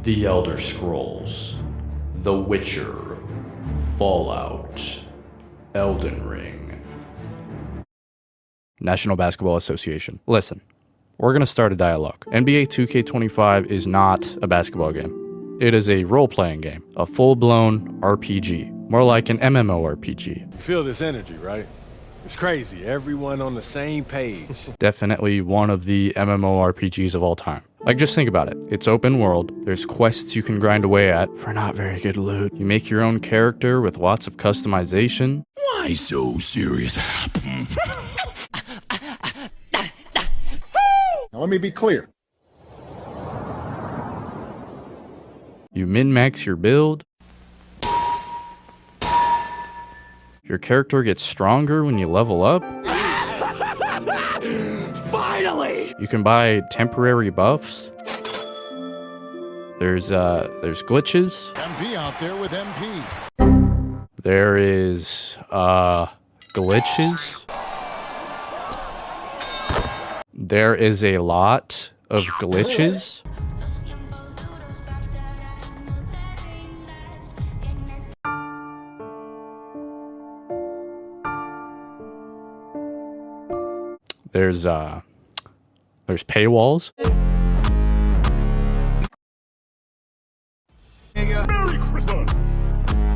The Elder Scrolls, The Witcher, Fallout, Elden Ring. National Basketball Association. Listen, we're going to start a dialogue. NBA 2K25 is not a basketball game. It is a role-playing game, a full-blown RPG, more like an MMORPG. You feel this energy, right? It's crazy, everyone on the same page. Definitely one of the MMORPGs of all time. Like, just think about it. It's open world, there's quests you can grind away at for not very good loot. You make your own character with lots of customization. Why so serious? Now let me be clear. You min-max your build. Your character gets stronger when you level up. Finally! You can buy temporary buffs. There's glitches. MP out there with MP. There is glitches. There is a lot of glitches. There's paywalls. Merry Christmas!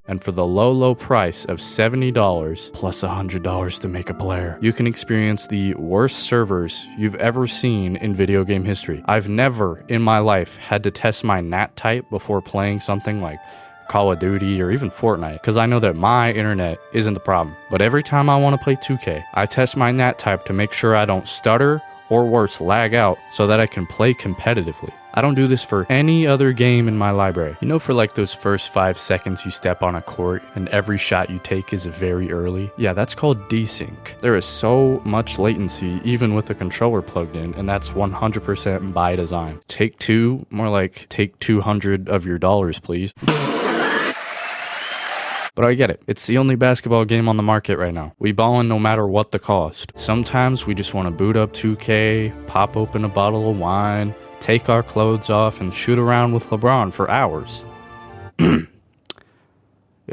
And for the low price of $70 plus $100 to make a player, you can experience the worst servers you've ever seen in video game history. I've never in my life had to test my NAT type before playing something like Call of Duty or even Fortnite, because I know that my internet isn't the problem. But every time I want to play 2K, I test my NAT type to make sure I don't stutter or worse, lag out, so that I can play competitively. I don't do this for any other game in my library. You know, for like those first 5 seconds you step on a court and every shot you take is very early? Yeah, that's called desync. There is so much latency even with the controller plugged in, and that's 100% by design. Take two, more like take 200 of your dollars, please. But I get it. It's the only basketball game on the market right now. We ballin' no matter what the cost. Sometimes we just want to boot up 2K, pop open a bottle of wine, take our clothes off, and shoot around with LeBron for hours. If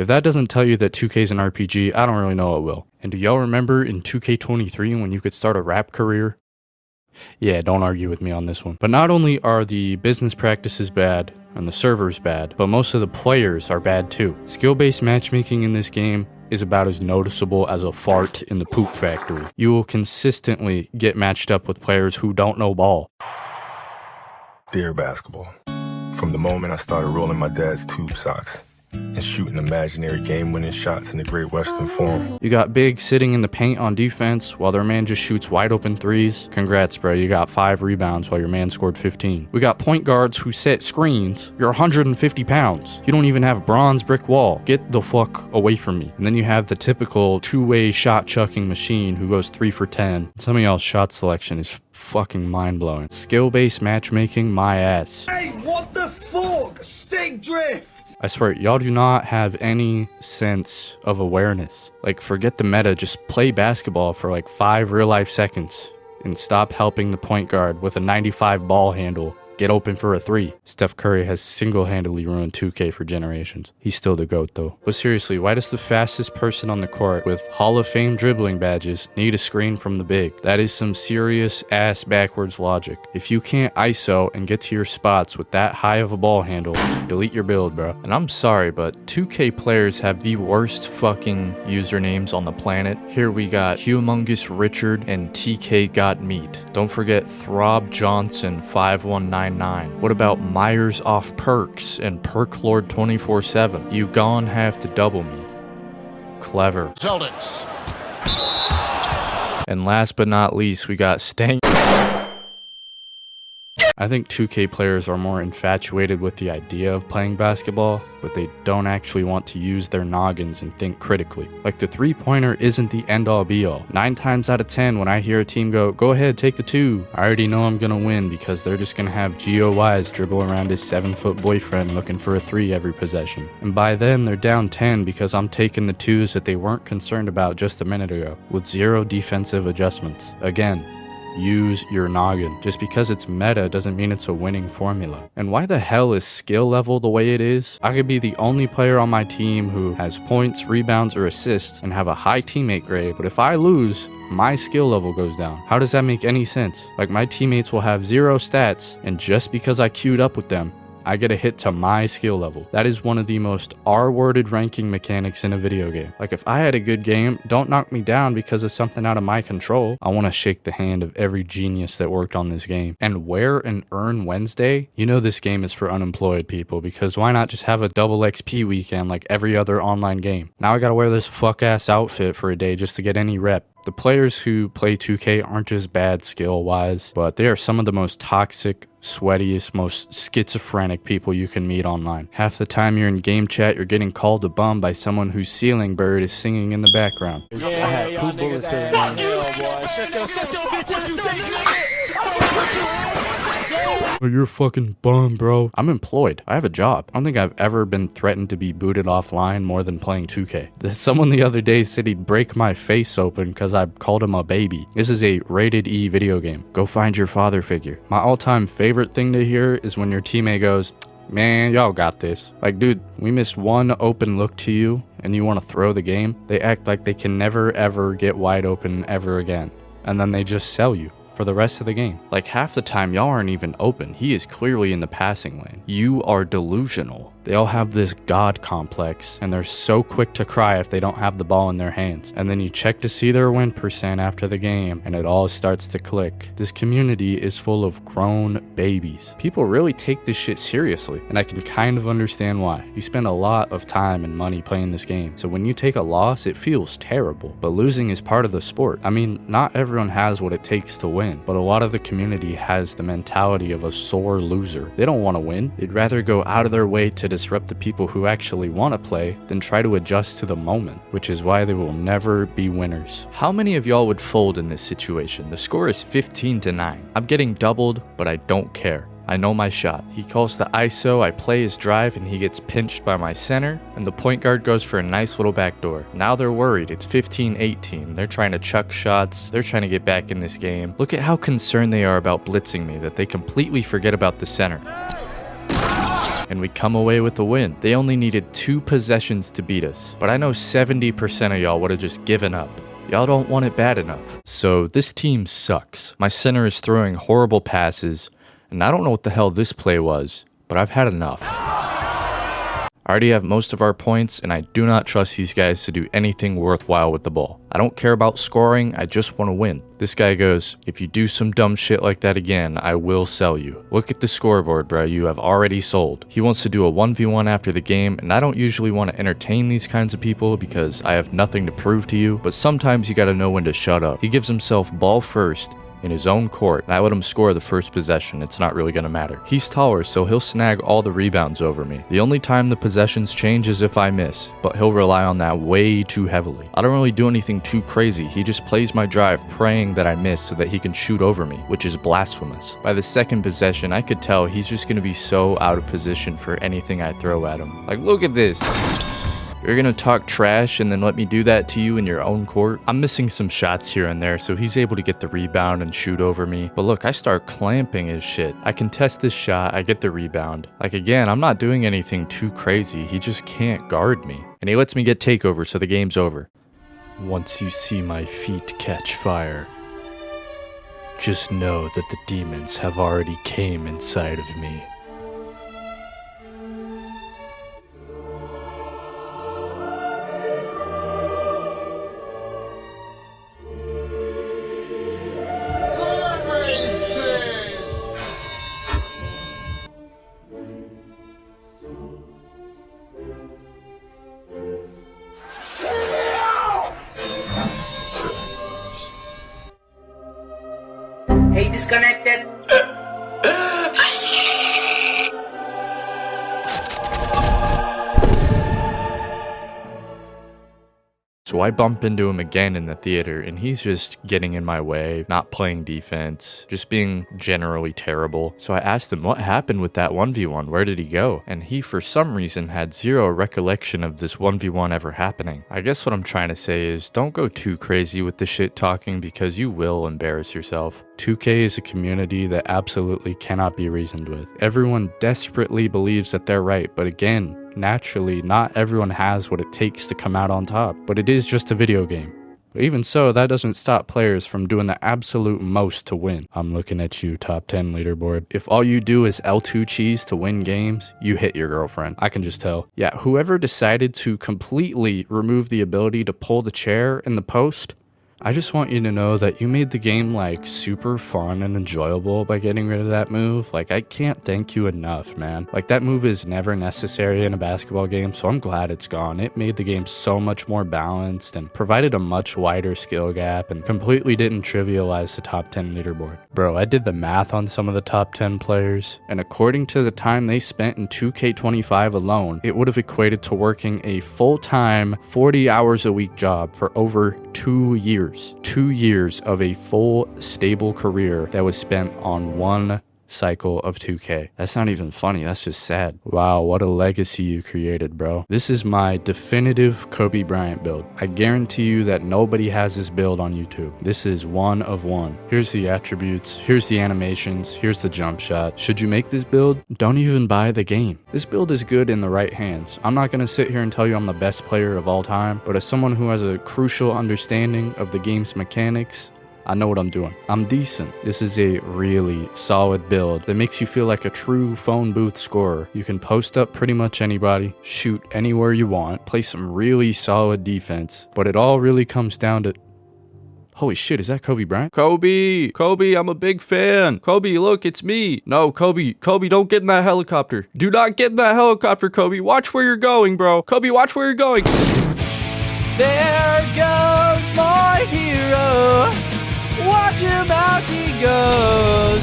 that doesn't tell you that 2K is an RPG, I don't really know what will. And do y'all remember in 2K23 when you could start a rap career? Yeah, don't argue with me on this one. But not only are the business practices bad, and the servers bad, but most of the players are bad too. Skill-based matchmaking in this game is about as noticeable as a fart in the poop factory. You will consistently get matched up with players who don't know ball. Dear basketball, from the moment I started rolling my dad's tube socks and shooting imaginary game-winning shots in the Great Western Forum. You got Big sitting in the paint on defense while their man just shoots wide open threes. Congrats, bro. You got 5 rebounds while your man scored 15. We got point guards who set screens. You're 150 pounds. You don't even have bronze brick wall. Get the fuck away from me. And then you have the typical two-way shot chucking machine who goes 3 for 10. Some of y'all's shot selection is fucking mind-blowing. Skill-based matchmaking, my ass. Hey, what the fuck? Stick drift! I swear, y'all do not have any sense of awareness. Like, forget the meta, just play basketball for like 5 real-life seconds and stop helping the point guard with a 95 ball handle get open for a 3. Steph Curry has single-handedly ruined 2K for generations. He's still the GOAT, though. But seriously, why does the fastest person on the court with Hall of Fame dribbling badges need a screen from the big? That is some serious ass backwards logic. If you can't ISO and get to your spots with that high of a ball handle, delete your build, bro. And I'm sorry, but 2K players have the worst fucking usernames on the planet. Here we got Humongous Richard and TK Got Meat. Don't forget Throb Johnson 519. What about Myers Off Perks and Perk Lord 24/7? You gon' have to double me. Clever. Celtics. And last but not least, we got Stank. I think 2K players are more infatuated with the idea of playing basketball, but they don't actually want to use their noggins and think critically. Like, the three-pointer isn't the end-all be-all. 9 times out of 10, when I hear a team go ahead, take the 2, I already know I'm gonna win because they're just gonna have GOYs dribble around his 7-foot boyfriend looking for a 3 every possession. And by then, they're down 10 because I'm taking the 2s that they weren't concerned about just a minute ago, with 0 defensive adjustments. Again, use your noggin. Just because it's meta doesn't mean it's a winning formula. And why the hell is skill level the way it is? I could be the only player on my team who has points, rebounds, or assists and have a high teammate grade, but if I lose, my skill level goes down. How does that make any sense? Like, my teammates will have 0 stats, and just because I queued up with them, I get a hit to my skill level. That is one of the most R-worded ranking mechanics in a video game. Like, if I had a good game, don't knock me down because of something out of my control. I want to shake the hand of every genius that worked on this game. And wear and earn Wednesday? You know this game is for unemployed people, because why not just have a double XP weekend like every other online game? Now I gotta wear this fuck-ass outfit for a day just to get any rep. The players who play 2K aren't just bad skill-wise, but they are some of the most toxic, sweatiest, most schizophrenic people you can meet online. Half the time you're in game chat, you're getting called a bum by someone whose ceiling bird is singing in the background. Oh, you're a fucking bum, bro. I'm employed. I have a job. I don't think I've ever been threatened to be booted offline more than playing 2K. Someone the other day said he'd break my face open because I called him a baby. This is a rated E video game. Go find your father figure. My all-time favorite thing to hear is when your teammate goes, "Man, y'all got this." Like, dude, we missed one open look to you and you want to throw the game? They act like they can never ever get wide open ever again. And then they just sell you for the rest of the game. Like, half the time y'all aren't even open. He is clearly in the passing lane. You are delusional. They all have this god complex, and they're so quick to cry if they don't have the ball in their hands. And then you check to see their win percent after the game, and it all starts to click. This community is full of grown babies. People really take this shit seriously, and I can kind of understand why. You spend a lot of time and money playing this game, so when you take a loss, it feels terrible. But losing is part of the sport. I mean, not everyone has what it takes to win, but a lot of the community has the mentality of a sore loser. They don't want to win. They'd rather go out of their way to disrupt the people who actually want to play than try to adjust to the moment, which is why they will never be winners. How many of y'all would fold in this situation? The score is 15-9. I'm getting doubled, but I don't care. I know my shot. He calls the ISO, I play his drive, and he gets pinched by my center, and the point guard goes for a nice little backdoor. Now they're worried. It's 15-18. They're trying to chuck shots. They're trying to get back in this game. Look at how concerned they are about blitzing me that they completely forget about the center. And we come away with a win. They only needed 2 possessions to beat us, but I know 70% of y'all would have just given up. Y'all don't want it bad enough. So this team sucks. My center is throwing horrible passes, and I don't know what the hell this play was, but I've had enough. I already have most of our points, and I do not trust these guys to do anything worthwhile with the ball. I don't care about scoring, I just want to win. This guy goes, "If you do some dumb shit like that again, I will sell you." Look at the scoreboard, bro, you have already sold. He wants to do a 1v1 after the game, and I don't usually want to entertain these kinds of people because I have nothing to prove to you, but sometimes you gotta know when to shut up. He gives himself ball first in his own court, and I let him score the first possession. It's not really gonna matter. He's taller, so he'll snag all the rebounds over me. The only time the possessions change is if I miss, but he'll rely on that way too heavily. I don't really do anything too crazy. He just plays my drive praying that I miss so that he can shoot over me, which is blasphemous. By the second possession, I could tell he's just gonna be so out of position for anything I throw at him. Like, look at this. You're gonna talk trash and then let me do that to you in your own court? I'm missing some shots here and there, so he's able to get the rebound and shoot over me. But look, I start clamping his shit. I contest this shot, I get the rebound. Like, again, I'm not doing anything too crazy. He just can't guard me. And he lets me get takeover, so the game's over. Once you see my feet catch fire, just know that the demons have already came inside of me. Hey, disconnected. So I bump into him again in the theater, and he's just getting in my way, not playing defense, just being generally terrible. So I asked him what happened with that 1v1, where did he go? And he for some reason had zero recollection of this 1v1 ever happening. I guess what I'm trying to say is don't go too crazy with the shit talking because you will embarrass yourself. 2K is a community that absolutely cannot be reasoned with. Everyone desperately believes that they're right, but again, naturally, not everyone has what it takes to come out on top. But it is just a video game. But even so, that doesn't stop players from doing the absolute most to win. I'm looking at you, top 10 leaderboard. If all you do is L2 cheese to win games, you hit your girlfriend. I can just tell. Yeah, whoever decided to completely remove the ability to pull the chair in the post, I just want you to know that you made the game like super fun and enjoyable by getting rid of that move. Like, I can't thank you enough, man. Like, that move is never necessary in a basketball game, so I'm glad it's gone. It made the game so much more balanced and provided a much wider skill gap and completely didn't trivialize the top 10 leaderboard. Bro, I did the math on some of the top 10 players, and according to the time they spent in 2K25 alone, it would have equated to working a full-time 40 hours a week job for over 2 years. 2 years of a full, stable career that was spent on one cycle of 2K. That's not even funny, that's just sad. Wow, what a legacy you created, bro. This is my definitive Kobe Bryant build. I guarantee you that nobody has this build on YouTube. This is one of one. Here's the attributes, here's the animations, here's the jump shot. Should you make this build? Don't even buy the game. This build is good in the right hands. I'm not gonna sit here and tell you I'm the best player of all time, but as someone who has a crucial understanding of the game's mechanics, I know what I'm doing. I'm decent. This is a really solid build that makes you feel like a true phone booth scorer. You can post up pretty much anybody, shoot anywhere you want, play some really solid defense, but it all really comes down to... Holy shit, is that Kobe Bryant? Kobe, I'm a big fan. Kobe, look, it's me. No, Kobe, don't get in that helicopter. Do not get in that helicopter, Kobe. Watch where you're going, bro. Kobe, watch where you're going. There goes my hero. Watch him as he goes.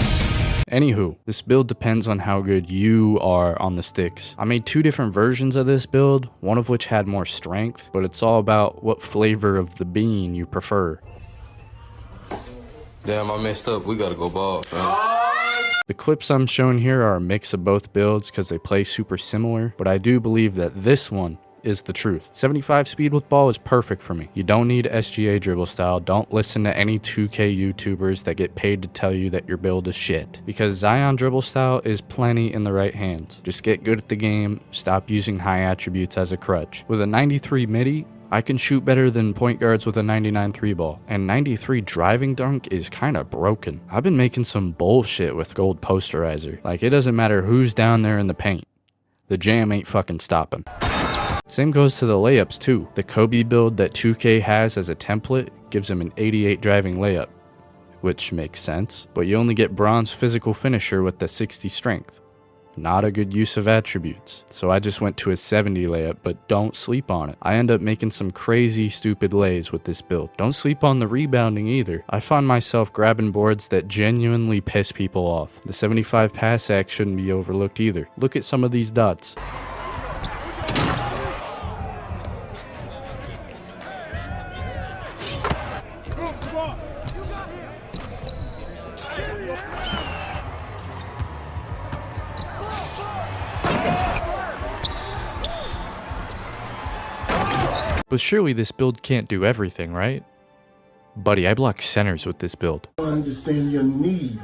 Anywho, this build depends on how good you are on the sticks. I made 2 different versions of this build, one of which had more strength, but it's all about what flavor of the bean you prefer. Damn, I messed up. We gotta go ball, man. The clips I'm showing here are a mix of both builds because they play super similar, but I do believe that this one is the truth. 75 speed with ball is perfect for me. You don't need SGA dribble style. Don't listen to any 2K YouTubers that get paid to tell you that your build is shit. Because Zion dribble style is plenty in the right hands. Just get good at the game. Stop using high attributes as a crutch. With a 93 midi, I can shoot better than point guards with a 99 3 ball. And 93 driving dunk is kinda broken. I've been making some bullshit with gold posterizer. Like, it doesn't matter who's down there in the paint. The jam ain't fucking stopping. Same goes to the layups too. The Kobe build that 2K has as a template gives him an 88 driving layup, which makes sense, but you only get bronze physical finisher with the 60 strength. Not a good use of attributes. So I just went to a 70 layup, but don't sleep on it. I end up making some crazy stupid lays with this build. Don't sleep on the rebounding either. I find myself grabbing boards that genuinely piss people off. The 75 pass act shouldn't be overlooked either. Look at some of these dots. But surely this build can't do everything, right? Buddy, I block centers with this build. I understand your need.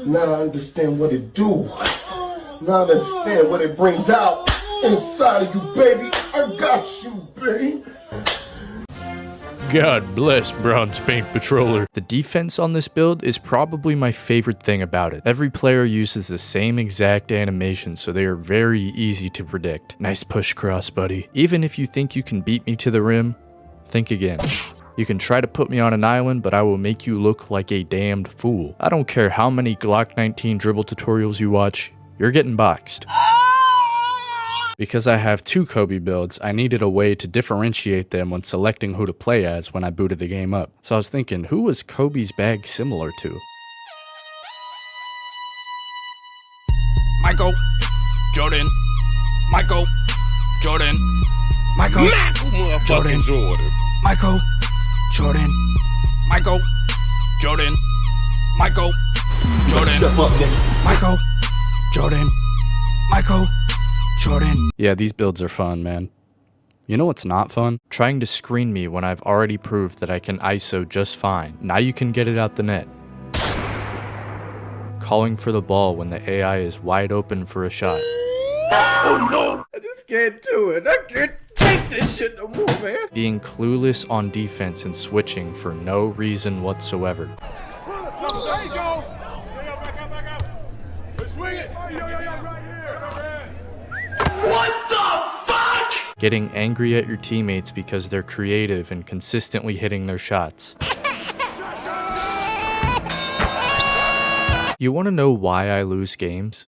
Now I understand what it do. Now I understand what it brings out inside of you, baby. I got you, baby. God bless Bronze Paint Patroller. The defense on this build is probably my favorite thing about it. Every player uses the same exact animation, so they are very easy to predict. Nice push cross, buddy. Even if you think you can beat me to the rim, think again. You can try to put me on an island, but I will make you look like a damned fool. I don't care how many Glock 19 dribble tutorials you watch, you're getting boxed. Because I have 2 Kobe builds, I needed a way to differentiate them when selecting who to play as when I booted the game up. So I was thinking, who was Kobe's bag similar to? Michael Jordan. Michael Jordan. Michael Jordan. Michael Jordan. Michael Jordan. Michael Jordan. Step up, nigga. Michael Jordan. Michael Jordan. Yeah, these builds are fun, man. You know what's not fun? Trying to screen me when I've already proved that I can ISO just fine. Now you can get it out the net. Calling for the ball when the AI is wide open for a shot. Oh no! I just can't do it. I can't take this shit no more, man. Being clueless on defense and switching for no reason whatsoever. There you go. Back up. Let's swing it. Right here. What the fuck? Getting angry at your teammates because they're creative and consistently hitting their shots. You want to know why I lose games?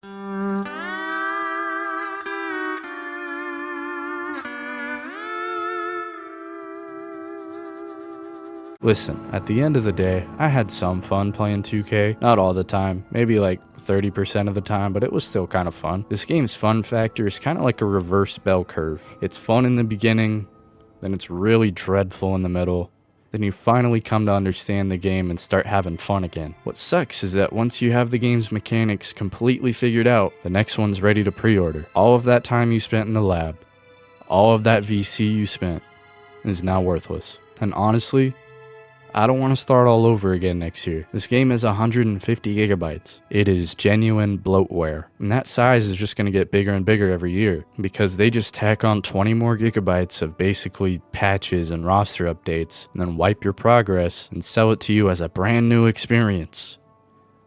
Listen, at the end of the day, I had some fun playing 2K. Not all the time, maybe like 30% of the time, but it was still kind of fun. This game's fun factor is kind of like a reverse bell curve. It's fun in the beginning, then it's really dreadful in the middle, then you finally come to understand the game and start having fun again. What sucks is that once you have the game's mechanics completely figured out, the next one's ready to pre-order. All of that time you spent in the lab, all of that VC you spent, is now worthless. And honestly, I don't want to start all over again next year. This game is 150 gigabytes. It is genuine bloatware. And that size is just going to get bigger and bigger every year because they just tack on 20 more gigabytes of basically patches and roster updates and then wipe your progress and sell it to you as a brand new experience.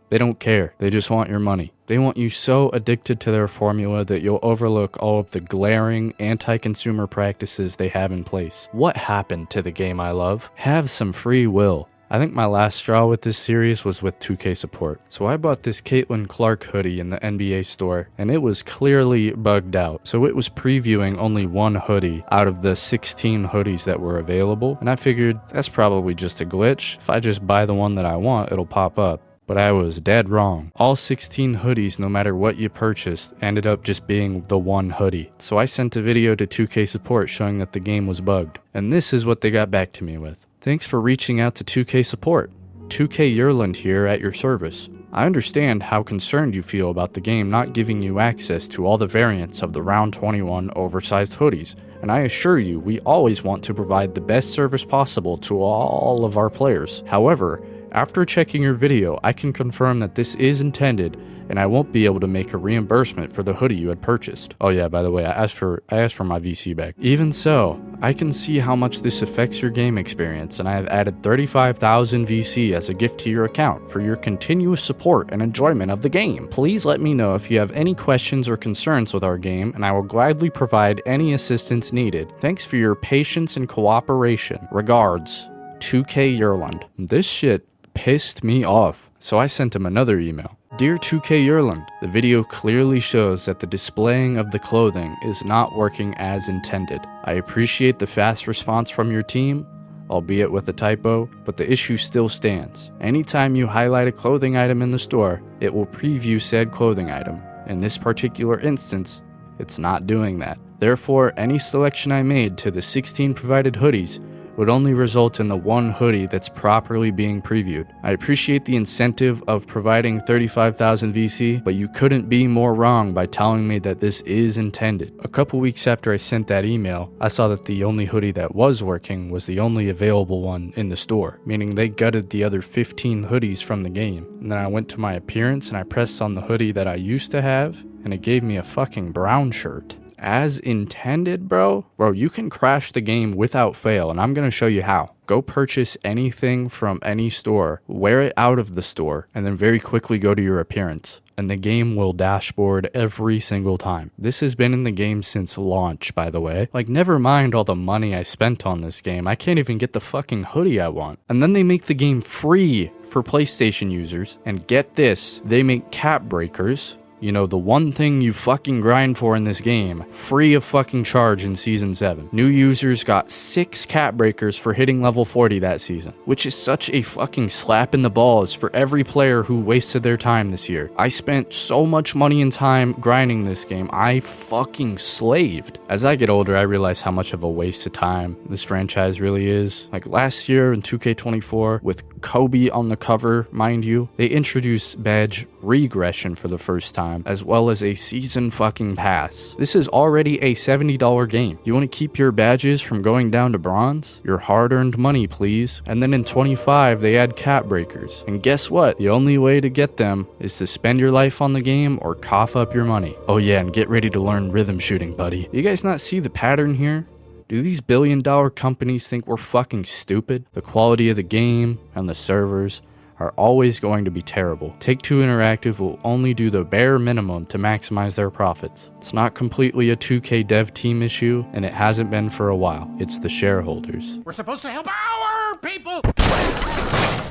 They don't care. They just want your money. They want you so addicted to their formula that you'll overlook all of the glaring anti-consumer practices they have in place. What happened to the game I love? Have some free will. I think my last straw with this series was with 2K support. So I bought this Caitlin Clark hoodie in the NBA store, and it was clearly bugged out. So it was previewing only one hoodie out of the 16 hoodies that were available, and I figured that's probably just a glitch. If I just buy the one that I want, it'll pop up. But I was dead wrong. All 16 hoodies, no matter what you purchased, ended up just being the one hoodie. So I sent a video to 2K support showing that the game was bugged. And this is what they got back to me with. Thanks for reaching out to 2K support. 2K Yerland here at your service. I understand how concerned you feel about the game not giving you access to all the variants of the round 21 oversized hoodies. And I assure you, we always want to provide the best service possible to all of our players. However, after checking your video, I can confirm that this is intended, and I won't be able to make a reimbursement for the hoodie you had purchased. Oh yeah, by the way, I asked for my VC back. Even so, I can see how much this affects your game experience, and I have added 35,000 VC as a gift to your account for your continuous support and enjoyment of the game. Please let me know if you have any questions or concerns with our game, and I will gladly provide any assistance needed. Thanks for your patience and cooperation. Regards, 2K Yerland. This shit pissed me off, so I sent him another email. Dear 2K Yerland, the video clearly shows that the displaying of the clothing is not working as intended. I appreciate the fast response from your team, albeit with a typo, but the issue still stands. Anytime you highlight a clothing item in the store, it will preview said clothing item. In this particular instance, it's not doing that. Therefore, any selection I made to the 16 provided hoodies would only result in the one hoodie that's properly being previewed. I appreciate the incentive of providing 35,000 VC, but you couldn't be more wrong by telling me that this is intended. A couple weeks after I sent that email, I saw that the only hoodie that was working was the only available one in the store, meaning they gutted the other 15 hoodies from the game. And then I went to my appearance and I pressed on the hoodie that I used to have, and it gave me a fucking brown shirt. As intended, bro? Bro, you can crash the game without fail, and I'm gonna show you how. Go purchase anything from any store, wear it out of the store, and then very quickly go to your appearance. And the game will dashboard every single time. This has been in the game since launch, by the way. Like, never mind all the money I spent on this game, I can't even get the fucking hoodie I want. And then they make the game free for PlayStation users, and get this, they make cap breakers. You know, the one thing you fucking grind for in this game, free of fucking charge in Season 7. New users got 6 cap breakers for hitting level 40 that season, which is such a fucking slap in the balls for every player who wasted their time this year. I spent so much money and time grinding this game, I fucking slaved. As I get older, I realize how much of a waste of time this franchise really is. Like last year in 2K24, with Kobe on the cover, mind you, they introduced badge regression for the first time, as well as a season fucking pass. This is already a $70 game. You want to keep your badges from going down to bronze? Your hard-earned money, please. And then in 25, they add cap breakers. And guess what? The only way to get them is to spend your life on the game or cough up your money. Oh yeah, and get ready to learn rhythm shooting, buddy. You guys not see the pattern here? Do these billion-dollar companies think we're fucking stupid? The quality of the game and the servers are always going to be terrible. Take-Two Interactive will only do the bare minimum to maximize their profits. It's not completely a 2K dev team issue, and it hasn't been for a while. It's the shareholders. We're supposed to help our people!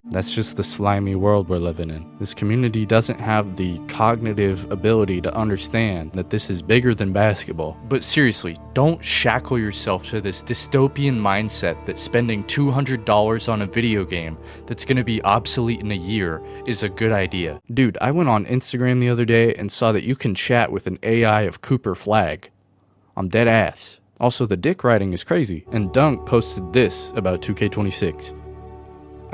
That's just the slimy world we're living in. This community doesn't have the cognitive ability to understand that this is bigger than basketball. But seriously, don't shackle yourself to this dystopian mindset that spending $200 on a video game that's gonna be obsolete in a year is a good idea. Dude, I went on Instagram the other day and saw that you can chat with an AI of Cooper Flag. I'm dead ass. Also, the dick riding is crazy. And Dunk posted this about 2K26.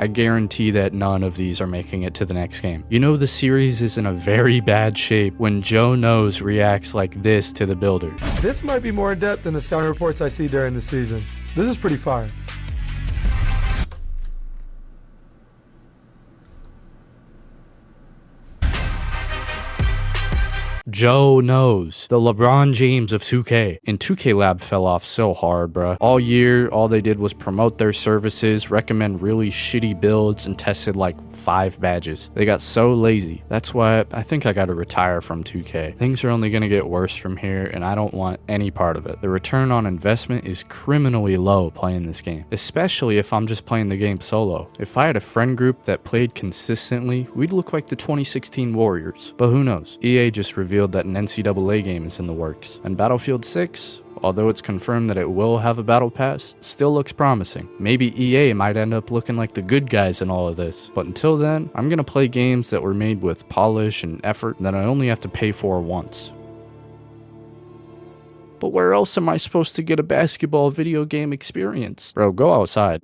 I guarantee that none of these are making it to the next game. You know the series is in a very bad shape when Joe Knows reacts like this to the builder. This might be more in depth than the scouting reports I see during the season. This is pretty fire. Joe Knows, the LeBron James of 2K. And 2K Lab fell off so hard, bruh. All year, all they did was promote their services, recommend really shitty builds, and tested like 5 badges. They got so lazy. That's why I think I gotta retire from 2K. Things are only gonna get worse from here, and I don't want any part of it. The return on investment is criminally low playing this game, especially if I'm just playing the game solo. If I had a friend group that played consistently, we'd look like the 2016 Warriors. But who knows? EA just revealed that an NCAA game is in the works. And Battlefield 6, although it's confirmed that it will have a battle pass, still looks promising. Maybe EA might end up looking like the good guys in all of this. But until then, I'm gonna play games that were made with polish and effort that I only have to pay for once. But where else am I supposed to get a basketball video game experience? Bro, go outside.